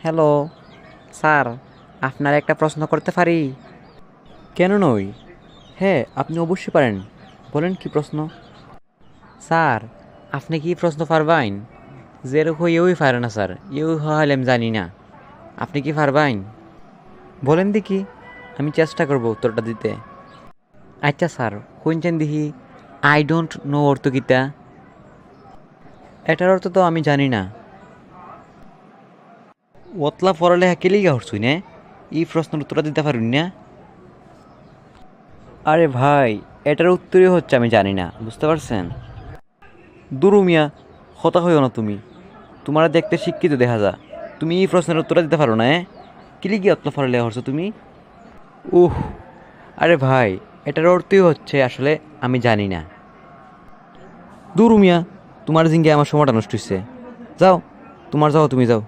Hello sir, আপনার একটা প্রশ্ন করতে পারি? কেন নই? হ্যাঁ, আপনি অবশ্যই পারেন। বলেন কি প্রশ্ন? স্যার, আপনি কি প্রশ্ন পারবেন? যেরকম ইউই পারে না স্যার, ইউ হলে আমি জানি না। আপনি কি পারবেন? বলেন দেখি, আমি চেষ্টা করব উত্তরটা দিতে। আচ্ছা স্যার, শুনছেন দেখি, আই ডোন্ট নো অর্থ কিতা? এটার অর্থ তো আমি জানি না। ওতলা পড়ালেখা কেলিগা হরছুই না, এই প্রশ্নের উত্তরটা দিতে পারুন না? আরে ভাই, এটার উত্তরই হচ্ছে আমি জানি না, বুঝতে পারছেন? দুরু মিয়া, হতা হইও না তুমি। তোমার দেখতে শিক্ষিত দেখা যা, তুমি এই প্রশ্নের উত্তরটা দিতে পারো না? কিলিগি অতলা পড়ালেখা হরছো তুমি? উহ, আরে ভাই, এটার অর্থই হচ্ছে আসলে আমি জানি না। দুরু মিয়া, তোমার জিঙ্গে আমার সময়টা নষ্ট হচ্ছে। যাও, তোমার যাও, তুমি যাও।